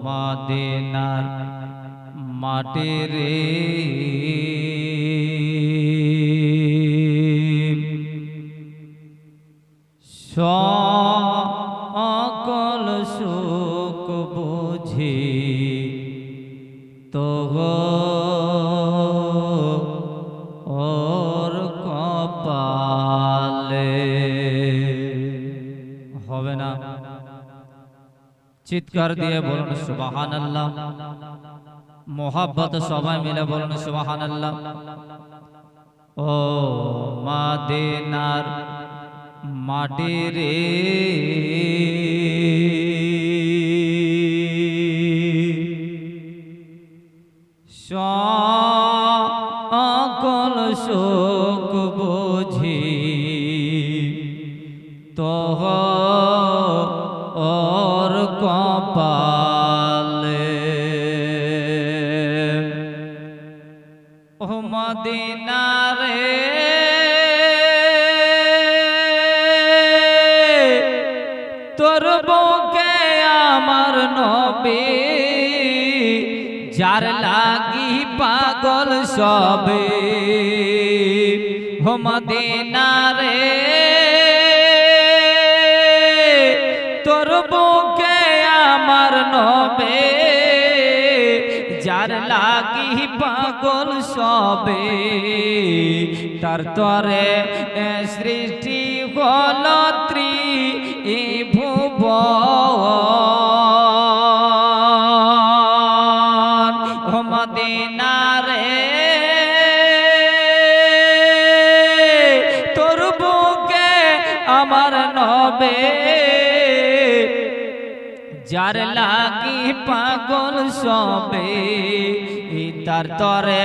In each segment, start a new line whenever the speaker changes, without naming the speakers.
মদিনার মাটি রে সকল সুখ বুঝি তোর কপালে হবে না চিৎকার দিয়ে বলুন সুবহানাল্লাহ মোহাব্বত সবাই মিলে বলুন সুবহানাল্লাহ ও মদিনার মাটি রে সকল সুখ বুঝি তোর কপালে ও মদিনা রে তোর বুকে আমার নবী যার লাগি পাগল সবে ও মদিনা রে তোর বুকে আমার নবী যার লাগি পাগল সবে তার তরে সৃষ্টি হল ত্রিভুবন ও মদিনা রে তোর বুকে আমার নবে যার লাগি পাগল সবে তার তরে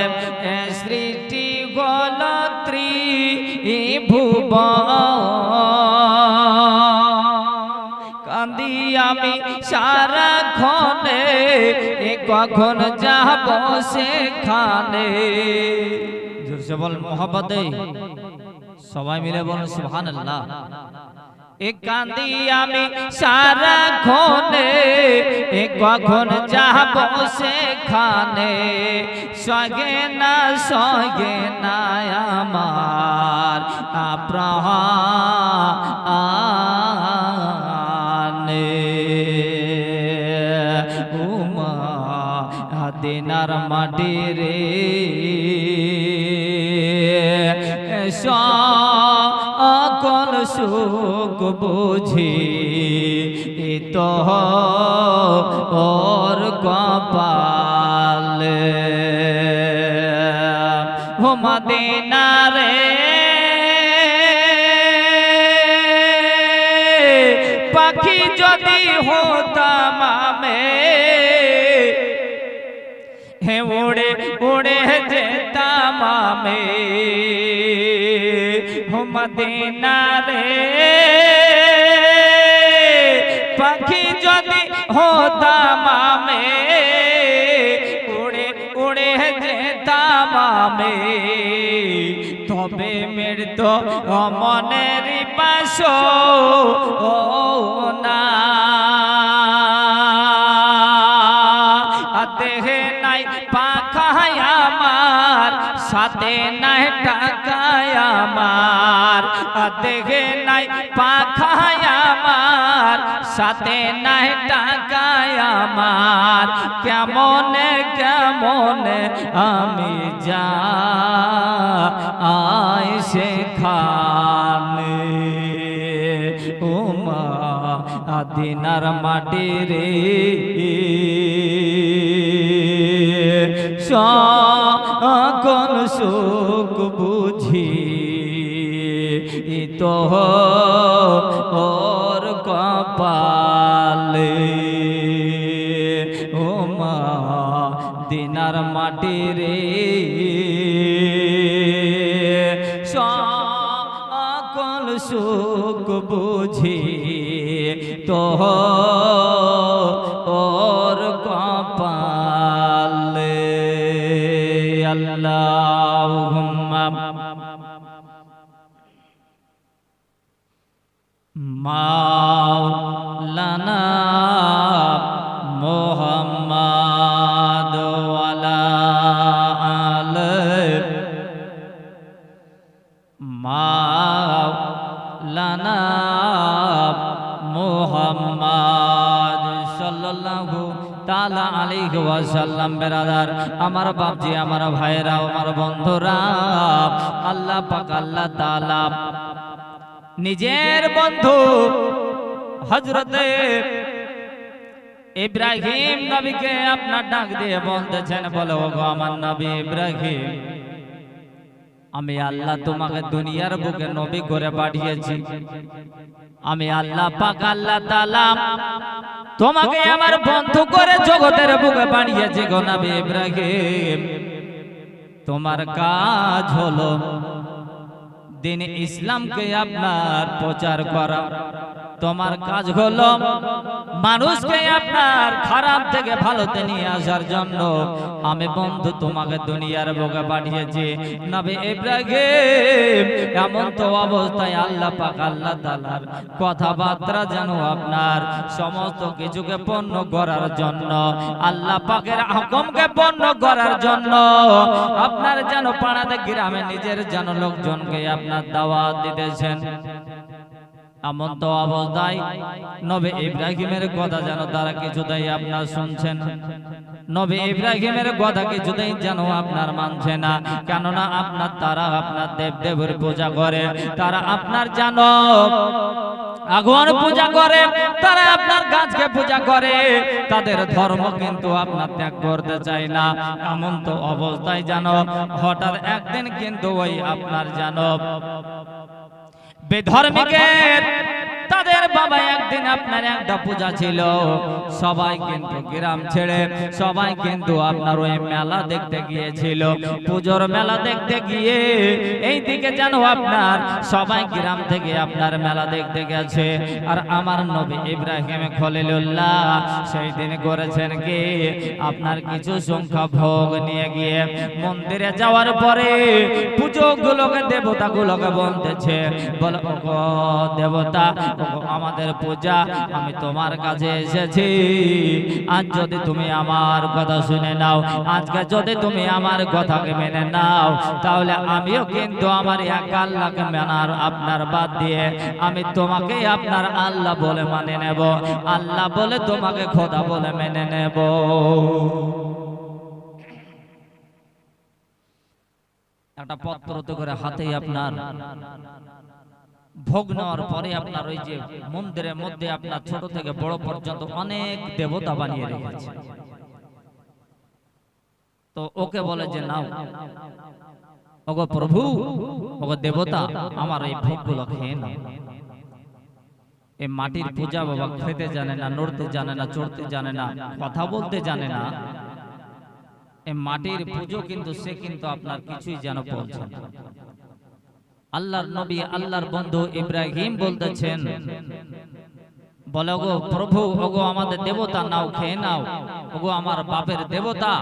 সৃষ্টি হল ত্রিভুবন কান্দি আমি সারাক্ষণে কখন যাব সেখানে জোরসে বল মোহাব্বতে সবাই মিলে বলুন সুবহানাল্লাহ কান্দি আমি সারাক্ষণে কখন যাব সেখানে সগে না আমার প্রাণে উমা দিনার মাটি রে সকল সুখ বুঝি তোর কপালে ও মদিনা রে পাখি যদি হতাম আমি হে উড়ে উড়ে যেতাম আমি ও মদিনা রে পাখি যদি হতাম আমি উড়ে উড়ে যেতাম আমি তবে মৃত্যু মনের পাশ না দেহে নাই পাখায় আমার সাথে নাই টাকায় আমার দেহে নাই পাখায় আমার সাথে নাই টাকায় আমার কেমনে কেমনে আমি যাই সেখানে ও মদিনার মাটি রে সকল সুখ বুঝি তোর কপালে ও মদিনার মাটি রে সকল সুখ বুঝি তোর কপালে আল্লাহুম্মা মাওলানা মুহাম্মদ সাল্লাল্লাহু তাআলা আলাইহি ওয়াসাল্লাম। বেরাদার আমার বাপজি, আমার ভাইরা, আমার বন্ধুরা, আল্লাহ পাক আল্লাহ তাআলা নিজের বন্ধু হযরতে ইব্রাহিম নবীকে আপনার ডাক দিয়ে বলতেছেন, বলো ওগো আমার নবী ইব্রাহিম, আমি আল্লাহ তোমাকে দুনিয়ার বুকে নবী করে পাঠিয়েছি। আমি আল্লাহ পাক আল্লাহ তাআলা তোমাকে আমার বন্ধু করে জগতের বুকে পাঠিয়েছি গো নবী ইব্রাহিম। তোমার কাজ হলো দিন ইসলামকে আপনার প্রচার করা। তোমার কাজ হলো মানুষকে আপনার খারাপ থেকে ভালোতে নিয়ে আসার জন্য আমি বন্ধু তোমাকে দুনিয়ার বুকে পাঠিয়েছি নবী ইব্রাহিম। এমন তো অবস্থায় আল্লাহ পাক আল্লাহ তাআলার কথাবার্তা যেন আপনার সমস্ত কিছুকে পূর্ণ করার জন্য, আল্লাহ পাকের হুকুমকে পূর্ণ করার জন্য আপনার যেন পাড়াতে গ্রামে নিজের যেন লোকজনকে আপনার দাওয়াত দিতেছেন। এমন তো অবস্থায় নবী ইব্রাহিমের কথা যেন তারা কিছুতেই আপনার শুনছেন, নবী ইব্রাহিমের কথা কিছুতেই যেন আপনার মানছে না। কেননা আপনার তারা আপনার দেবদেবের পূজা করে, তারা আপনার যেন আগুন পূজা করে, তারা আপনার গাছকে পূজা করে, তাদের ধর্ম কিন্তু আপনার ত্যাগ করতে চায় না। এমন তো অবস্থায় যেন হঠাৎ একদিন কিন্তু ওই আপনার যেন বেধর্মীকের তাদের বাবা একদিন আপনার একটা পূজা ছিল, সবাই কিন্তু গ্রাম ছেড়ে সবাই কিন্তু আপনার ওই মেলা দেখতে গিয়েছিল। পুজোর মেলা দেখতে গিয়ে এই দিকে যেন আপনার সবাই গ্রাম থেকে আপনার মেলা দেখতে গেছে। আর আমার নবী ইব্রাহিম খলিলুল্লাহ সেই দিন করেছেন কি, আপনার কিছু সংখ্যা ভোগ নিয়ে গিয়ে মন্দিরে যাওয়ার পরে পুজোগুলোকে দেবতাগুলোকে বলতেছে, বলো ওগো দেবতা, আমাদের পূজা আমি তোমার কাছে এসেছি, আজ যদি তুমি আমার কথা শুনে নাও, আজকে যদি তুমি আমার কথাকে মেনে নাও, তাহলে আমিও কিন্তু আমার এক আল্লাহকে মানার আপনার বাদ দিয়ে আমি তোমাকে আপনার আল্লাহ বলে মানে নেব, আল্লাহ বলে তোমাকে খোদা বলে মেনে নেব। একটা পত্র তো করে হাতেই আপনার ভোগ নেওয়ার পরে আপনার ওই যে মন্দিরের মধ্যে আপনার ছোট থেকে বড় পর্যন্ত অনেক দেবতা বানিয়ে রেখেছে। তো ওকে বলে যে নাও ওগো প্রভু, ওগো দেবতা, আমার এই ভোগগুলো খেয়ে নাও। এই মাটির পূজা বাবা খেতে জানে না, নড়তে জানে না, চড়তে জানে না, কথা বলতে জানে না। এই মাটির পুজো কিন্তু সে কিন্তু আপনার কিছুই যেন বলছে না। আল্লাহর নবী আল্লাহর বন্ধু ইব্রাহিম বলতেছেন, বলে গো প্রভু, ওগো আমাদের দেবতা, নাও খেয়ে নাও। ওগো আমার বাপের দেবতা,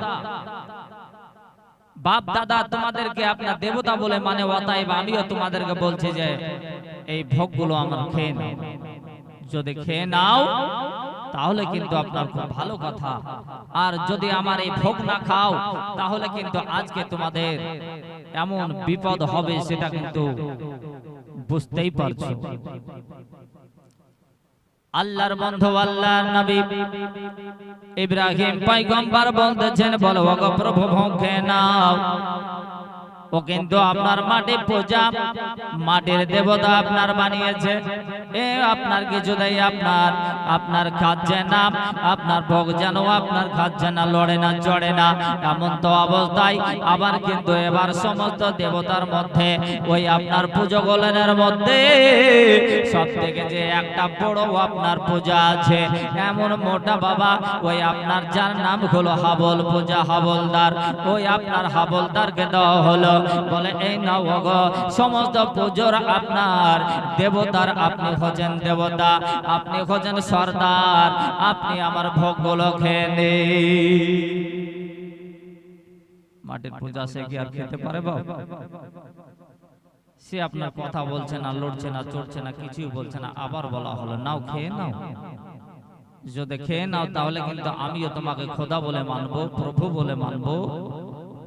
বাপ দাদা তোমাদেরকে আপনার দেবতা বলে মানে, অতএব আমিও তোমাদেরকে বলছি যে এই ভোগগুলো আমার খেয়ে নাও। যদি খেয়ে নাও তাহলে কিন্তু আপনার খুব ভালো কথা, আর যদি আমার এই ভোগ না খাও তাহলে কিন্তু আজকে তোমাদের এমন বিপদ হবে সেটা কিন্তু বুঝতেই পারছো। আল্লাহর বন্ধু আল্লাহর নবী ইব্রাহিম পয়গম্বর বলতেছেন, বলো ওগো প্রভু ভোগ খেয়ে নাও। ও কিন্তু আপনার মাটির পূজা, মাটির দেবতা আপনার বানিয়েছে, এ আপনার কিছুতেই আপনার আপনার খাচ্ছে না, আপনার ভোগ যেন আপনার খাচ্ছে না, লড়ে না, চড়ে না। এমন তো অবস্থায় আবার কিন্তু এবার সমস্ত দেবতার মধ্যে ওই আপনার পুজো গোলনের মধ্যে সব থেকে যে একটা বড় আপনার পূজা আছে, এমন মোটা বাবা, ওই আপনার যার নাম হলো হাবল পূজা, হাবলদার, ওই আপনার হাবলদারকে দেওয়া হলো, বলে এই নাও গো সমস্ত পুজোর আপনার দেবতার আপনি হচ্ছেন দেবতা, আপনি হচ্ছেন সর্দার, আপনি আমার ভোগগুলো খেয়ে নিন। মাটির পূজা সে কি আর খেতে পারে বাবা? সে আপনার কথা বলছে না, লড়ছে না, চড়ছে না, কিছুই বলছে না। আবার বলা হলো নাও খেয়ে নাও, যদি খেয়ে নাও তাহলে কিন্তু আমিও তোমাকে খোদা বলে মানবো, প্রভু বলে মানবো,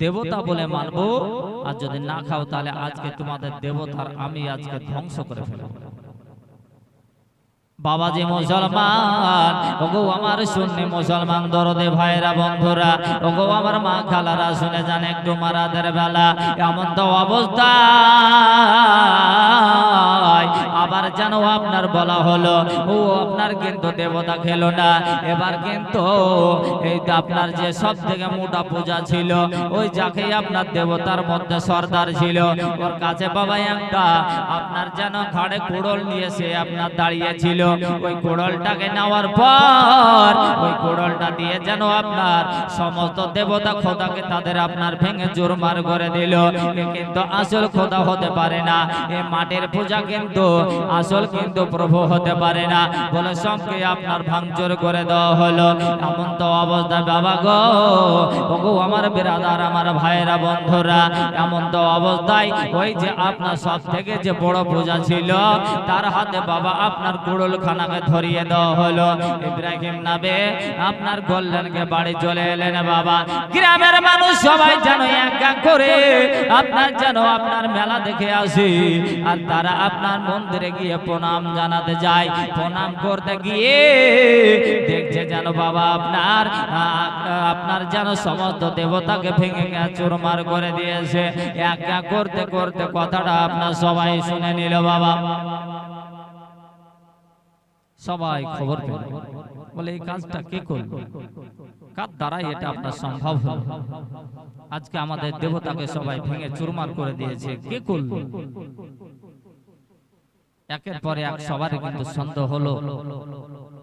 দেবতা বলে মানবো। আর যদি না খাও তাহলে আজকে তোমাদের দেবতার আমি আজকে ধ্বংস করে ফেলবো। বাবাজি মুসলমান, ওগো আমার সুন্নি মুসলমান দরদে ভাইরা বন্ধুরা, ওগো আমার মা খালারা শুনে যান একটু মারাদের বেলা এমন তো অবস্থা আবার যেন আপনার বলা হলো ও আপনার কিন্তু দেবতা খেলো না, এবার কিন্তু এই আপনার যে সব থেকে মোটা পূজা ছিল ওই যাকে আপনার দেবতার মধ্যে সর্দার ছিল ওর কাছে বাবা একটা আপনার যেন ঘাড়ে কুড়োল নিয়ে সে আপনার দাঁড়িয়েছিল, ওই কুড়োলটাকে নেওয়ার পর ওই কুড়োলটা দিয়ে যেন আপনার সমস্ত দেবতা খোদাকে তাদের আপনার ভেঙে চুরমার করে দিল। কিন্তু আসল খোদা হতে পারে না, এই মাটির পূজা কিন্তু আসল কিন্তু প্রভু হতে পারে না বলে সবকে আপনার ভাঙচুর করে দেওয়া হলো। এমন তো অবস্থা বাবা গো, ওগো আমার বিরাদার আমার ভাইরা বন্ধুরা, এমন তো অবস্থায় ওই যে আপনার সব থেকে যে বড় পূজা ছিল তার হাতে বাবা আপনার কুড়ুল খানাকে ধরিয়ে দেওয়া হলো। ইব্রাহিম নবী আপনার গোল্ডেনকে বাড়ি চলে এলেন বাবা, গ্রামের মানুষ সবাই যেন এক এক করে আপনার যেন আপনার মেলা দেখে আসি, আর তারা আপনার মন্দিরে গিয়ে প্রণাম জানাতে যায়। প্রণাম করতে গিয়ে দেখছে যেন বাবা আপনার আপনার যেন সমস্ত দেবতাকে ভেঙে চুরমার করে দিয়েছে। এক এক করতে করতে কথাটা আপনার সবাই শুনে নিল বাবা, সবাই খবর পেল, বলে এই কাজটা কে করল, কার দ্বারাই এটা আপনার সম্ভব হলো, আজকে আমাদের দেবতাকে সবাই ভেঙে চুরমার করে দিয়েছে, কে করল। একের পরে এক সবার কিন্তু সন্দেহ হলো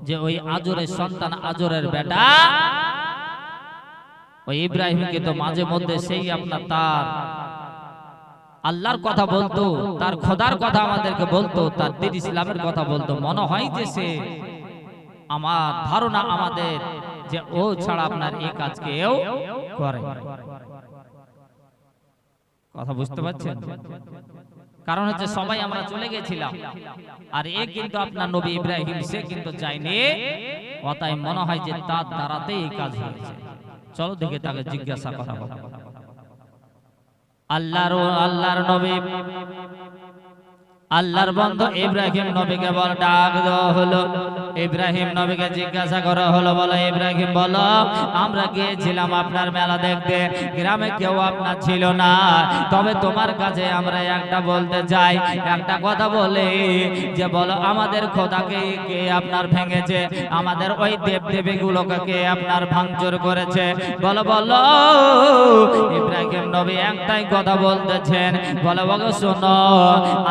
যে ওই আজরের সন্তান আজরের বেটা ওই ইব্রাহিমকে তো মাঝে মধ্যে সেই আপনার তার আল্লাহর কথা বলতো, তার খোদার কথা আমাদেরকে বলতো, তার দিন ইসলামের কথা বলতো, মনে হয় যে সে আমার ধারণা আমাদের যে ও ছাড়া আপনার এই কাজ কেউ করে। কথা বুঝতে পারছেন? কারণ হচ্ছে সবাই আমরা চলে গেছিলাম আর এ কিন্তু আপনার নবী ইব্রাহিম সে কিন্তু চাইনি, অতএব মনে হয় যে তার দ্বারাতেই এই কাজ হয়েছে। চলো দেখে তাকে জিজ্ঞাসা করা হোক। আল্লাহর নবী আল্লাহর বন্ধু ইব্রাহিম নবীকে বল ডাক দেওয়া হলো। ইব্রাহিম নবীকে জিজ্ঞাসা করা হলো, বলো ইব্রাহিম বলো, আমরা গিয়েছিলাম আপনার মেলা দেখতে, গ্রামে কেউ আপনার ছিল না, তবে তোমার কাছে আমরা একটা বলতে চাই, একটা কথা বলে যে বলো আমাদের খোদাকে কে আপনার ভেঙেছে, আমাদের ওই দেব দেবীগুলোকে কে আপনার ভাঙচুর করেছে, বলো বলো। ইব্রাহিম নবী একটাই কথা বলতেছেন, বলো বলো শোনো,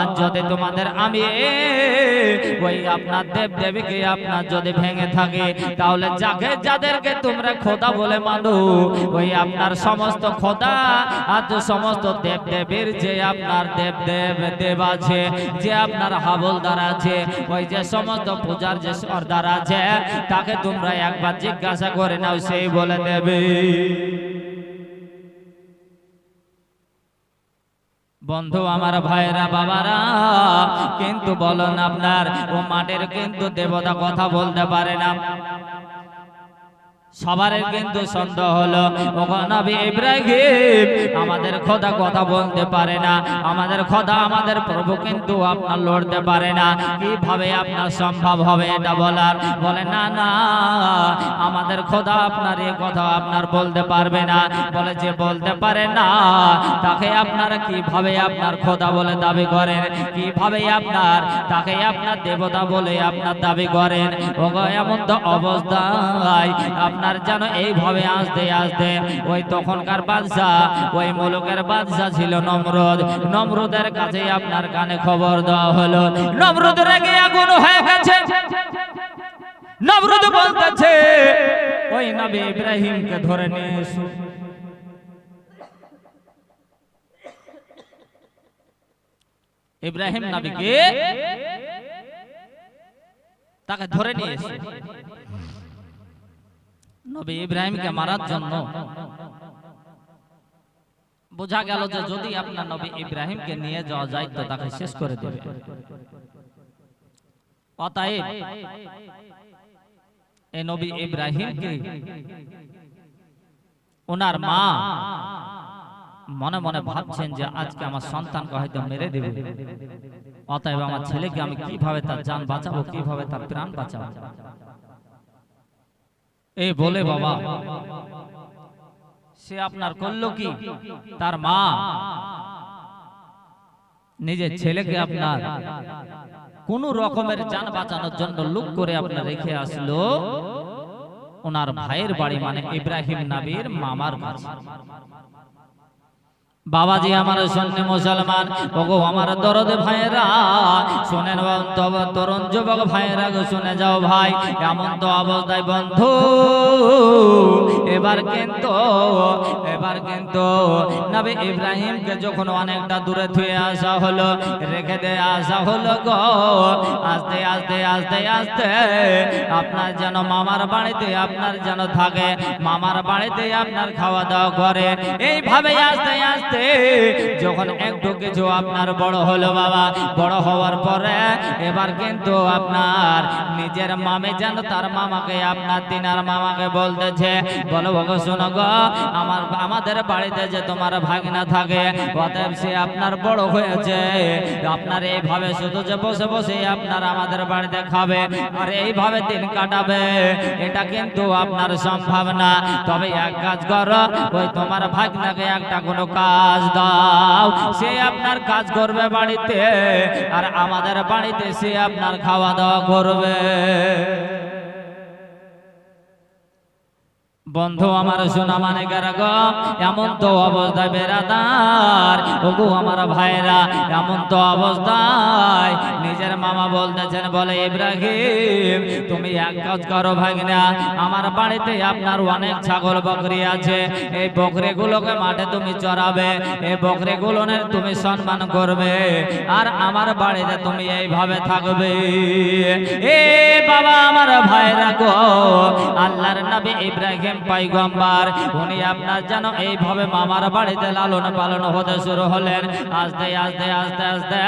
আজ যদি তোমাদের আমি ওই আপনার দেব দেবীকে আপনার যদি ভেঙে থাকে, তাহলে যাকে যাদেরকে তোমরা খোদা বলে মানো ওই আপনার সমস্ত খোদা আর সমস্ত দেব দেবীর যে আপনার দেব দেব আছে, যে আপনার হাবলদার আছে, ওই যে সমস্ত পূজার যে সর্দার আছে, তাকে তোমরা একবার জিজ্ঞাসা করে নাও, সেই বলে দেবে। বন্ধু আমার ভাইরা বাবারা, কিন্তু বলেন আপনার ও মাটির কিন্তু দেবতা কথা বলতে পারে না। সবার কিন্তু সন্দেহ হলো ওগো নবী ইব্রাহিম আমাদের খোদা কথা বলতে পারে না, আমাদের খোদা আমাদের প্রভু কিন্তু আপনার লড়তে পারে না, কিভাবে আপনার সম্ভব হবে এটা বলার? বলে না না, আমাদের খোদা আপনার এই কথা আপনার বলতে পারবে না। বলে যে বলতে পারে না তাকে আপনারা কিভাবে আপনার খোদা বলে দাবি করেন, কিভাবে আপনার তাকে আপনার দেবতা বলে আপনার দাবি করেন? ওগো এমন তো অবস্থায় আপনার যেন এইভাবে আসতে আসতে ওই তখনকার বাদশাহ, ওই মুলুকের বাদশাহ ছিল নমরুদ, নমরুদের কাছে আপনার কানে খবর দেওয়া হলো। নমরুদ রেগে আগুন হয়ে গেছে, নমরুদ বলতেছে ওই নবী ইব্রাহিমকে ধরে নিয়ে এসো। ইব্রাহিম নবীকে তাকে ধরে নিয়ে এসে নবী ইব্রাহিমকে মারার জন্য বোঝা গেল যে যদি আপনার নবী ইব্রাহিমকে নিয়ে যাওয়া যায় তো তাকে শেষ করে দেবে। অতএব এই নবী ইব্রাহিমকে ওনার মা মনে মনে ভাবছেন যে আজকে আমার সন্তানকে হয়তো মেরে দেবে, অতএব আমার ছেলেকে আমি কিভাবে তার জান বাঁচাবো, কিভাবে তার প্রাণ বাঁচাবো। এই বলে বাবা সে আপনার করলো কি, তার মা নিজের ছেলেকে আপনার কোন রকমের জান বাঁচানোর জন্য লুক করে আপনার রেখে আসলো ওনার ভাইয়ের বাড়ি, মানে ইব্রাহিম নবীর মামার কাছে। বাবাজি আমার শুনলে মুসলমান, ওগো আমার দরদে ভাইয়েরা শুনেন, তরুণ যুবক ভাইয়েরা গো শুনে যাও ভাই, এমন তো অবস্থায় বন্ধু এবার কিন্তু নবী ইব্রাহিমকে যখন অনেকটা দূরে থুয়ে আসা হলো, রেখে দিয়ে আসা হলো গো, আস্তে আস্তে আস্তে আস্তে আপনার যেন মামার বাড়িতে আপনার যেন থাকে, মামার বাড়িতে আপনার খাওয়া দাওয়া করে, এইভাবে আস্তে আস্তে যখন একটু কিছু আপনার বড় হলো বাবা, বড় হওয়ার পরে এবার কিন্তু আপনার নিজের মামে যেন তার মামাকে আপনার তিনার মামাকে বলতেছে, বলো গো শোনো গো, আমাদের বাড়িতে যে তোমার ভাগনা থাকে, অতএব সে আপনার বড় হয়েছে, আপনার এইভাবে শুধু যে বসে বসে আপনার আমাদের বাড়িতে খাবে আর এইভাবে দিন কাটাবে, এটা কিন্তু আপনার সম্ভব না। তবে এক কাজ করো, ওই তোমার ভাগনাকে একটা কোনো কাজ দাও, সে আপনার কাজ করবে বাড়িতে, আর আমাদের বাড়িতে সে আপনার খাওয়া দাওয়া করবে। বন্ধু আমার সোনা মানে গো, এমন তো অবস্থায় বেরাদার, ওগো আমার ভাইরা, এমন তো অবস্থায় নিজের মামা বলতেছেন, বলে ইব্রাহিম তুমি এক কাজ করো ভাগনা, আমার বাড়িতে আপনার অনেক ছাগল বকরি আছে, এই বকরিগুলোকে মাঠে তুমি চড়াবে, এই বকরিগুলোর তুমি সম্মান করবে, আর আমার বাড়িতে তুমি এইভাবে থাকবে। এ বাবা আমার ভাইরা গো, আল্লাহর নবী ইব্রাহিম পয়গম্বর উনি আপনার যেন এইভাবে মামার বাড়িতে লালন পালন হতে শুরু হলেন। আস্তে আস্তে আস্তে আস্তে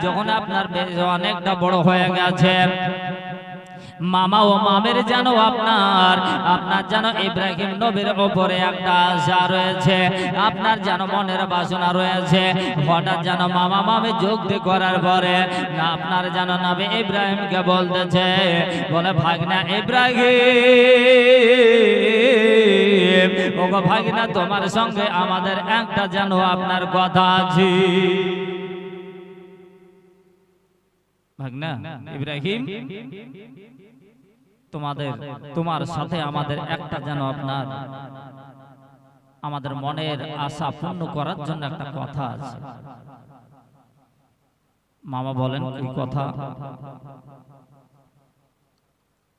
যখন আপনার অনেকটা বড় হয়ে গেছে, মামা ও মামের যেন আপনার যেন ইব্রাহিম নবীর উপরে একটা আশা রয়েছে, আপনার যেন মনের বাসনা রয়েছে। হঠাৎ যেন মামা মামে যুক্তি করার পরে আপনার যেন নবী ইব্রাহিমকে বলতেছে, বলে ভাগনা ইব্রাহিম, ওগো ভাগনা তোমার সঙ্গে আমাদের একটা যেন আপনার কথা আছে। ভাগনা ইব্রাহিম, তোমার সাথে আমাদের একটা যেন আপনার আমাদের মনের আশা পূর্ণ করার জন্য একটা কথা আছে। মামা বলেন কি কথা?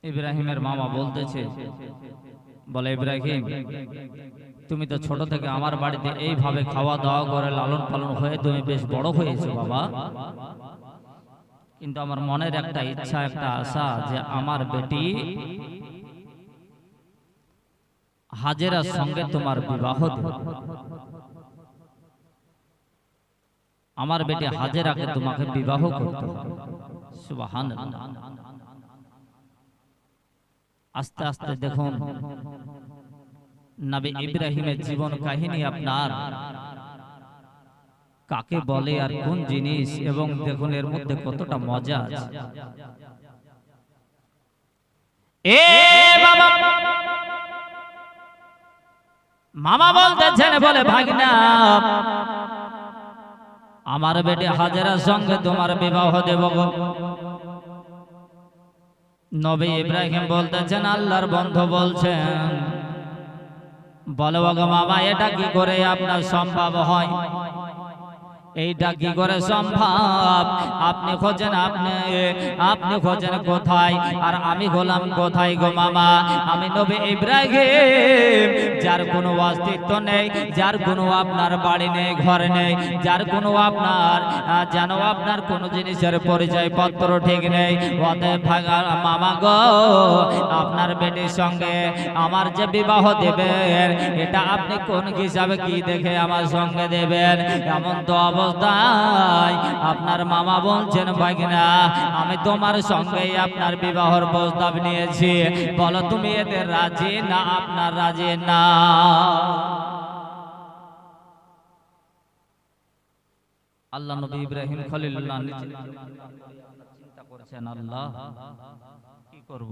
ইব্রাহিমের মামা বলতেছে, বলে ইব্রাহিম তুমি তো ছোট থেকে আমার বাড়িতে এইভাবে খাওয়া দাওয়া করে লালন পালন হয়ে তুমি বেশ বড় হয়েছো বাবা, কিন্তু আমার মনের একটা ইচ্ছা, একটা আশা যে আমার বেটি হাজেরার সঙ্গে তোমার বিবাহ দেব, আমার বেটি হাজেরাকে তোমাকে বিবাহ করতে হবে। সুবহানাল্লাহ। আস্তে আস্তে দেখুন নবী ইব্রাহিমের জীবন কাহিনী আপনার কাকে বলে আর কোন জিনিস, এবং দেখুন এর মধ্যে কতটা মজা আছে। এ বাবা, মামা বলতেছেন, বলে ভাগনা আমার বেটি হাজেরার সঙ্গে তোমার বিবাহ দেব গো। নবী ইব্রাহিম বলতেছেন, আল্লাহর বন্ধু বলছেন, বলো গো মামা এটা কি করে আপনার সম্ভব হয়, এইটা কি করে সম্ভব? আপনি খোঁজেন কোথায়, আর আমি হলাম কোথায় গো মামা? আমি নবী ইব্রাহিম, যার কোনো অস্তিত্ব নেই, যার কোনো আপনার বাড়ি নেই, ঘর নেই, যার কোনো আপনার যেন আপনার কোনো জিনিসের পরিচয় পত্র ঠিক নেই। অতএব মামা গো, আপনার বেটির সঙ্গে আমার যে বিবাহ দেবেন, এটা আপনি কোন হিসাবে কি দেখে আমার সঙ্গে দেবেন? এমন তো আপনার মামা বলছেন, ভাগনা আমি তোমার সঙ্গে আপনার বিবাহর প্রস্তাব নিয়েছি, বলো তুমি এতে রাজি না আপনার রাজি না? আল্লাহ নবী ইব্রাহিম খলিলুল্লাহ নিচে চিন্তা করছেন, আল্লাহ কি করব?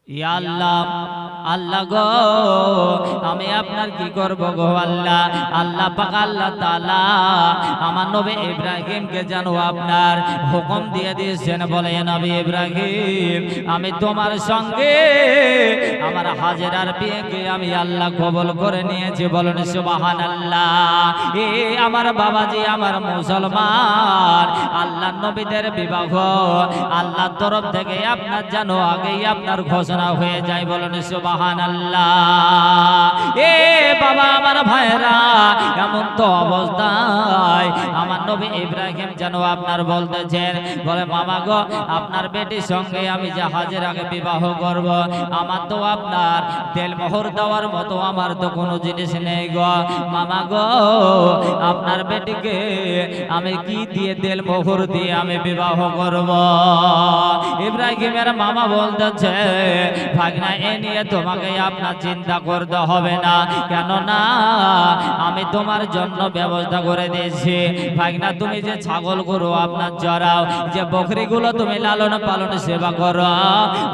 ইয়া আল্লাহ, আল্লাহ গো আমি আপনার কি করব গো আল্লাহ? আল্লাহ পাক আল্লাহ তাআলা আমার নবী ইব্রাহিমকে জানো আপনার হুকুম দিয়ে দিয়েছেন, বলে নবী ইব্রাহিম আমি তোমার সঙ্গে আমার হাজেরার বিয়েকে আমি আল্লাহ কবুল করে নিয়েছি, বলেন সুবহানাল্লাহ। এ আমার বাবাজি, আমার মুসলমান, আল্লাহ নবীদের বিবাহ আল্লাহর তরফ থেকে আপনার জানো আগেই আপনার ঘোষণা হয়ে যায়, বলেন সুবহানাল্লাহ। এ বাবা আমার ভাইরা, এমন তো অবস্থায় আমার নবী ইব্রাহিম যেন আপনার বলতেছেন, বলে মামা গো আপনার বেটির সঙ্গে আমি যে হাজেরাকে বিবাহ করব, আমার তো আপনার তেল মোহর দেওয়ার মতো আমার তো কোনো জিনিস নেই গো মামা গো, আপনার বেটিকে আমি কি দিয়ে তেল মোহর দিয়ে আমি বিবাহ করব? ইব্রাহিমের মামা বলতেছে, ভাগনা এ নিয়ে তোমাকে আপনার চিন্তা করতে হবে না, কেননা আমি তোমার জন্য ব্যবস্থা করে দিয়েছি। ভাগনা তুমি যে ছাগল গরু আপনার চড়াও, যে বকরিগুলো তুমি লালন পালন সেবা করো,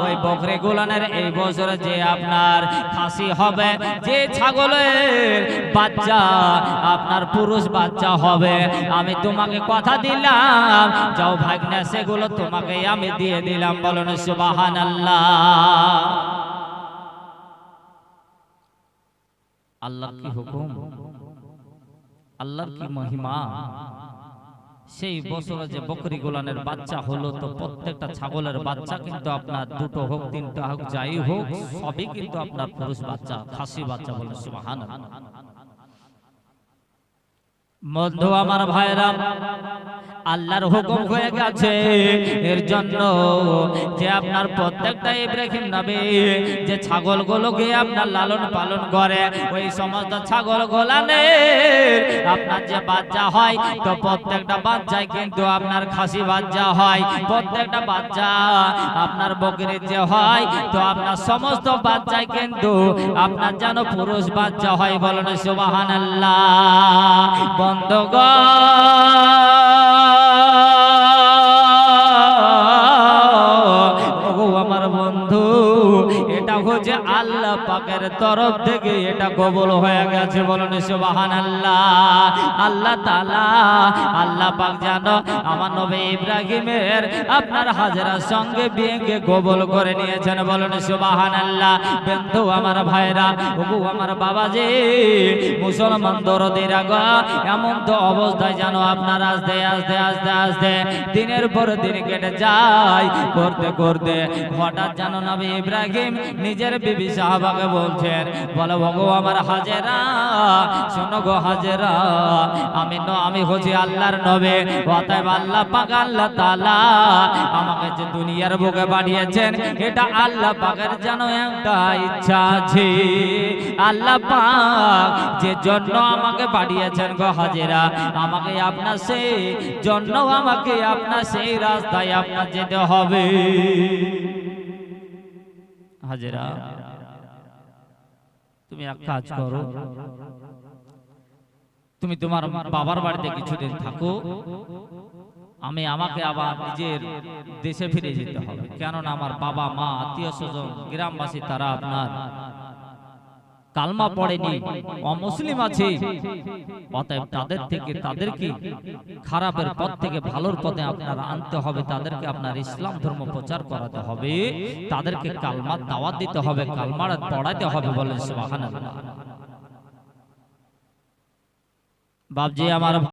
ওই বকরিগুলোর এই বছর যে আপনার খাসি হবে, যে ছাগলের বাচ্চা আপনার পুরুষ বাচ্চা হবে, আমি তোমাকে কথা দিলাম, যাও ভাগনা সেগুলো তোমাকে আমি দিয়ে দিলাম, বলেন সুবহানাল্লাহ। আল্লাহর কি হুকুম, আল্লাহর কি মহিমা। সেই বছরে যে বকরি গোলানের বাচ্চা হলো, তো প্রত্যেকটা ছাগলের বাচ্চা কিন্তু আপনার দুটো হোক তিনটা হোক যাই হোক সবই কিন্তু আপনার পুরুষ বাচ্চা, খাসি বাচ্চা, বলেন সুবহানাল্লাহ। বন্ধু আমার ভাইরা, আল্লাহর হুকুম হয়ে গেছে, এর জন্য যে আপনার প্রত্যেকটা ইব্রাহিম নবী যে ছাগলগুলোকে আপনার লালন পালন করে, ওই সমস্ত ছাগল গোলানের আপনার যে বাচ্চা হয়, তো প্রত্যেকটা বাচ্চায় কিন্তু আপনার খাসি বাচ্চা হয়, প্রত্যেকটা বাচ্চা আপনার বকরির যে হয়, তো আপনার সমস্ত বাচ্চায় কিন্তু আপনার যেন পুরুষ বাচ্চা হয়, বলেন সুবহানাল্লাহ। আমার বন্ধু, এটা হচ্ছে আল্লাহ পাকের তরফ থেকে এটা কবুল হয়ে গেছে, বলেন সুবহানাল্লাহ। আল্লাহ তাআলা, আল্লাহ পাক জানো আমার নবী ইব্রাহিমের আপনার হাজেরার সঙ্গে বিয়েকে কবুল করে নিয়েছেন, বলেন সুবহানাল্লাহ। বন্ধু আমার ভাইরা, ওগো আমার বাবাজি, মুসলমান দরদিরা গো, এমন তো অবস্থায় জানো আপনার আস্তে আস্তে আস্তে আস্তে দিনের পর দিন কেটে যায়, করতে করতে হঠাৎ জানো নবী ইব্রাহিম নিজের বিবি সাহাবাকে বলছেন, বলো ওগো আমার হাজেরা, শোনো গো হাজেরা, আমি হচ্ছি আল্লাহর নবী, অতএব আল্লাহ পাক আল্লাহ তাআলা আমাকে যে দুনিয়ার বুকে পাঠিয়েছেন, এটা আল্লাহ পাকের যেন একটা ইচ্ছা আছে। আল্লাহ পাক যে জন্য আমাকে পাঠিয়েছেন গো হাজেরা, আমাকে আপনার সেই জন্য আমাকে আপনার সেই রাস্তায় আপনার যেতে হবে। হাজেরা তুমি এক কাজ করো, তুমি তোমার বাবার বাড়িতে কিছুদিন থাকো, আমাকে আবার নিজের দেশে ফিরে যেতে হবে, কেননা আমার বাবা মা আত্মীয় স্বজন গ্রামবাসী তারা আপনার কালমা পড়েনি, অমুসলিম আছে, অতএব তাদেরকে খারাপের পথ থেকে ভালোর পথে আপনারা আনতে হবে, তাদেরকে আপনার ইসলাম ধর্ম প্রচার করাতে হবে, তাদেরকে কালমার দাওয়াত দিতে হবে, কালমার পড়াতে হবে, বলেন সুবহানাল্লাহ। বাপজি আমার